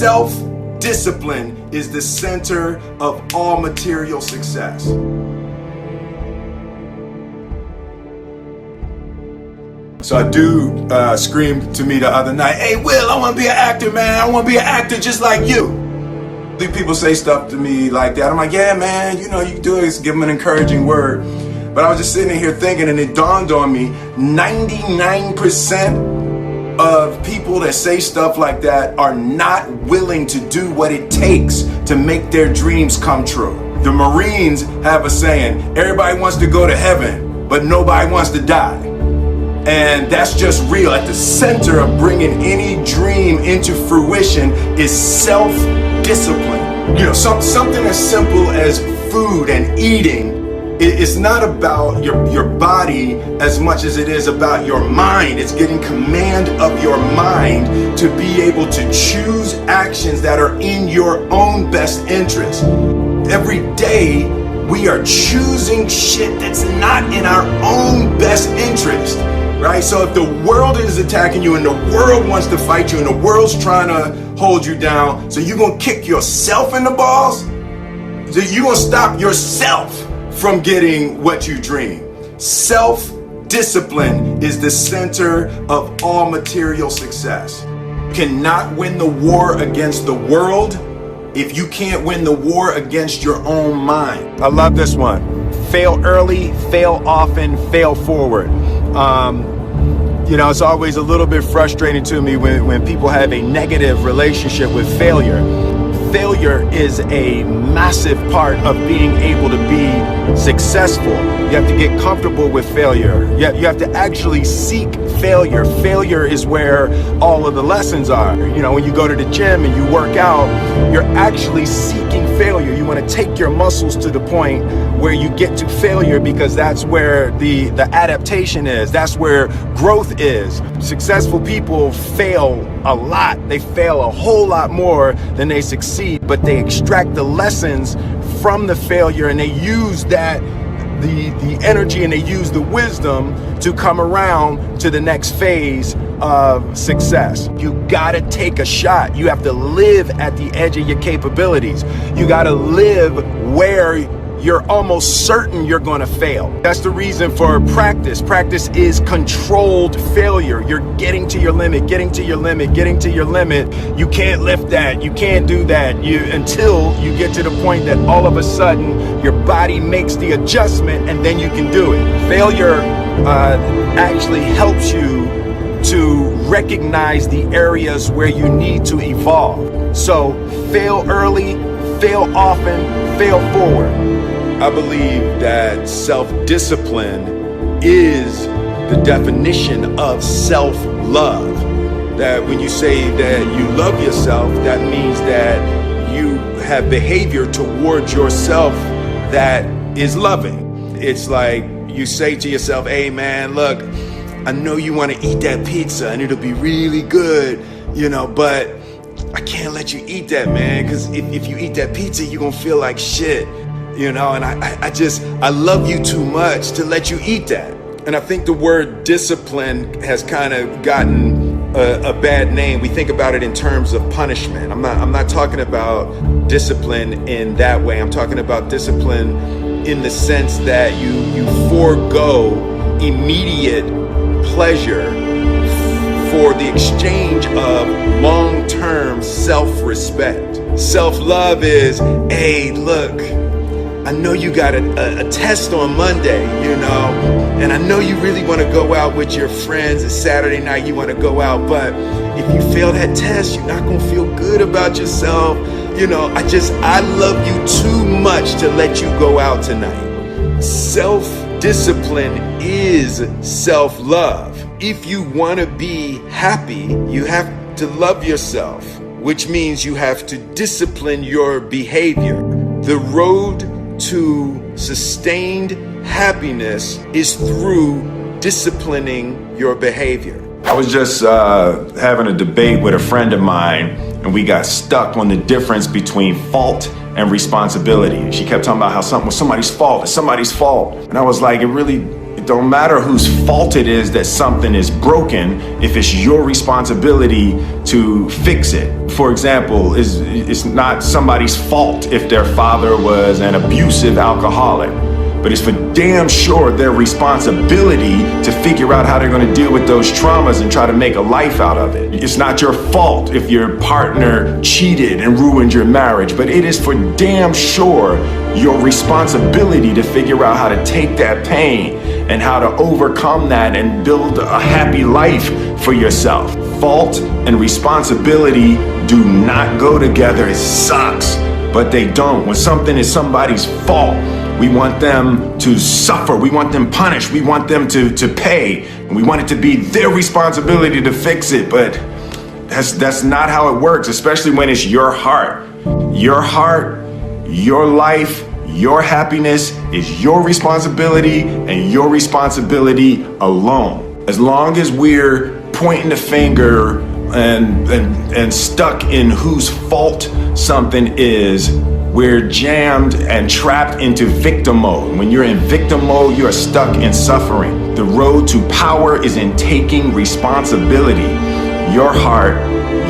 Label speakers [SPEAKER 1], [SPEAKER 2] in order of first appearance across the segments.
[SPEAKER 1] Self-discipline is the center of all material success. So a dude screamed to me the other night, "Hey Will, I want to be an actor, man. I want to be an actor just like you." People say stuff to me like that. I'm like, "Yeah, man, you know, you do it." Give them an encouraging word. But I was just sitting here thinking, and it dawned on me, 99% of people that say stuff like that are not willing to do what it takes to make their dreams come true. The Marines have a saying, everybody wants to go to heaven, but nobody wants to die. And that's just real. At the center of bringing any dream into fruition is self-discipline. You know, something as simple as food and eating. It's not about your body as much as it is about your mind. It's getting command of your mind to be able to choose actions that are in your own best interest. Every day, we are choosing shit that's not in our own best interest. Right? So if the world is attacking you and the world wants to fight you and the world's trying to hold you down, so you're going to kick yourself in the balls? So you're going to stop yourself from getting what you dream. Self-discipline is the center of all material success. You cannot win the war against the world if you can't win the war against your own mind. I love this one. Fail early, fail often, fail forward. You know, it's always a little bit frustrating to me when people have a negative relationship with failure. Failure is a massive part of being able to be successful. You have to get comfortable with failure. You have to actually seek failure. Failure is where all of the lessons are. You know, when you go to the gym and you work out, you're actually seeking failure. You want to take your muscles to the point where you get to failure, because that's where the adaptation is. That's where growth is. Successful people fail a lot. They fail a whole lot more than they succeed, but they extract the lessons from the failure and they use that the energy and they use the wisdom to come around to the next phase of success. You gotta take a shot. You have to live at the edge of your capabilities. You gotta live where you're almost certain you're gonna fail. That's the reason for practice. Practice is controlled failure. You're getting to your limit, getting to your limit, getting to your limit. You can't lift that, you can't do that, until you get to the point that all of a sudden your body makes the adjustment and then you can do it. Failure actually helps you to recognize the areas where you need to evolve. So fail early, fail often, fail forward. I believe that self-discipline is the definition of self-love. That when you say that you love yourself, that means that you have behavior towards yourself that is loving. It's like you say to yourself, "Hey man, look, I know you want to eat that pizza and it'll be really good, you know, but I can't let you eat that, man, because if you eat that pizza, you're going to feel like shit, you know, and I love you too much to let you eat that." And I think the word discipline has kind of gotten a bad name. We think about it in terms of punishment. I'm not talking about discipline in that way. I'm talking about discipline in the sense that you forego immediate pleasure for the exchange of long-term self-respect. Self-love is, hey, look, I know you got a test on Monday, you know, and I know you really want to go out with your friends. It's Saturday night, you want to go out, but if you fail that test, you're not going to feel good about yourself. You know, I love you too much to let you go out tonight. Self-discipline is self-love. If you want to be happy, you have to love yourself, which means you have to discipline your behavior. The road to sustained happiness is through disciplining your behavior. I was just having a debate with a friend of mine, and we got stuck on the difference between fault and responsibility. She kept talking about how something was somebody's fault, it's somebody's fault. And I was like, it It don't matter whose fault it is that something is broken if it's your responsibility to fix it. For example, it's not somebody's fault if their father was an abusive alcoholic, but it's for damn sure their responsibility to figure out how they're gonna deal with those traumas and try to make a life out of it. It's not your fault if your partner cheated and ruined your marriage, but it is for damn sure your responsibility to figure out how to take that pain and how to overcome that and build a happy life for yourself. Fault and responsibility do not go together. It sucks, but they don't. When something is somebody's fault, we want them to suffer, we want them punished, we want them to pay, and we want it to be their responsibility to fix it, but that's not how it works, especially when it's your heart. Your heart, your life, your happiness is your responsibility and your responsibility alone. As long as we're pointing the finger and stuck in whose fault something is, we're jammed and trapped into victim mode. When you're in victim mode, you are stuck in suffering. The road to power is in taking responsibility. Your heart,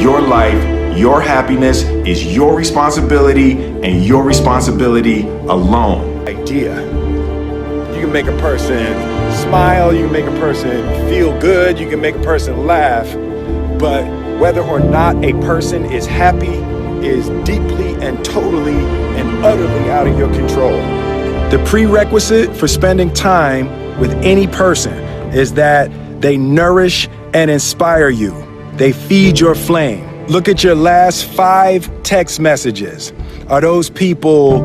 [SPEAKER 1] your life, your happiness is your responsibility and your responsibility alone.
[SPEAKER 2] Idea. You can make a person smile, you can make a person feel good, you can make a person laugh, but whether or not a person is happy is deeply and totally and utterly out of your control. The prerequisite for spending time with any person is that they nourish and inspire you. They feed your flame. Look at your last 5 text messages. Are those people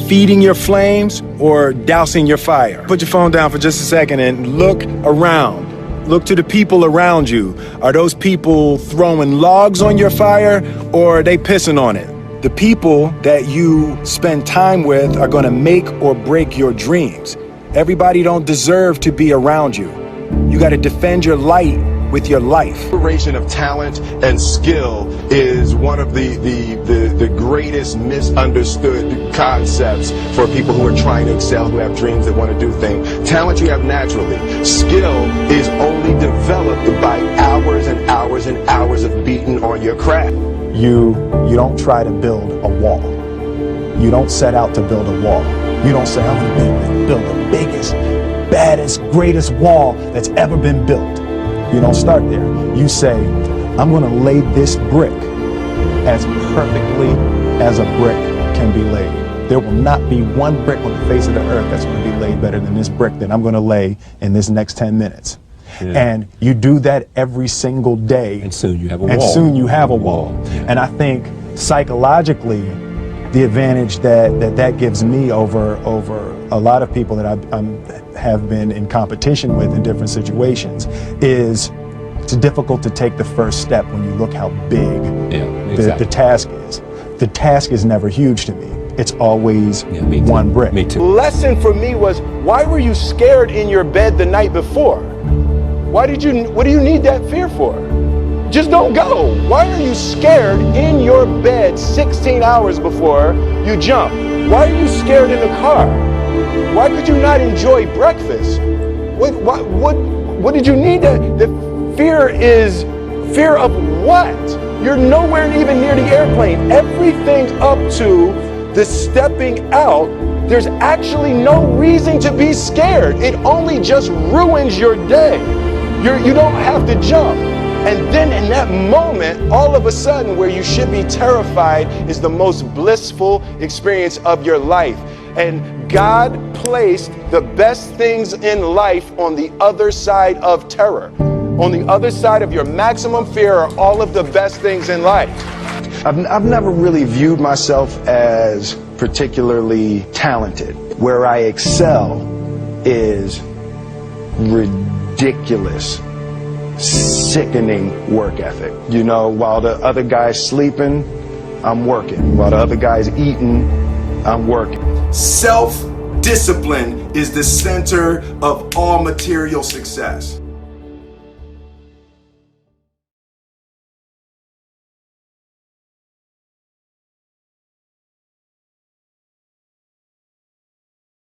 [SPEAKER 2] feeding your flames or dousing your fire? Put your phone down for just a second and look around. Look to the people around you. Are those people throwing logs on your fire or are they pissing on it? The people that you spend time with are gonna make or break your dreams. Everybody don't deserve to be around you. You gotta defend your light with your life.
[SPEAKER 3] Separation of talent and skill is one of the greatest misunderstood concepts for people who are trying to excel, who have dreams that want to do things. Talent you have naturally. Skill is only developed by hours and hours and hours of beating on your craft.
[SPEAKER 2] You don't try to build a wall. You don't set out to build a wall. You don't say, I'm gonna build the biggest, baddest, greatest wall that's ever been built. You don't start there. You say, I'm gonna lay this brick as perfectly as a brick can be laid. There will not be one brick on the face of the earth that's gonna be laid better than this brick that I'm gonna lay in this next 10 minutes. Yeah. And you do that every single day.
[SPEAKER 4] And soon you have a wall.
[SPEAKER 2] And soon you have a wall. Yeah. And I think psychologically, the advantage that gives me over a lot of people that I have been in competition with in different situations is it's difficult to take the first step when you look how big the task is. The task is never huge to me. It's always one brick.
[SPEAKER 4] Me too.
[SPEAKER 2] Lesson for me was, why were you scared in your bed the night before? What do you need that fear for? Just don't go. Why are you scared in your bed 16 hours before you jump? Why are you scared in the car? Why could you not enjoy breakfast? What did you need that? The fear is fear of what? You're nowhere even near the airplane. Everything up to the stepping out, there's actually no reason to be scared. It only just ruins your day. You don't have to jump. And then in that moment, all of a sudden, where you should be terrified is the most blissful experience of your life. And God placed the best things in life on the other side of terror. On the other side of your maximum fear are all of the best things in life.
[SPEAKER 3] I've never really viewed myself as particularly talented. Where I excel is ridiculous, sickening work ethic. You know, while the other guy's sleeping, I'm working. While the other guy's eating, I'm working.
[SPEAKER 1] Self-discipline is the center of all material success.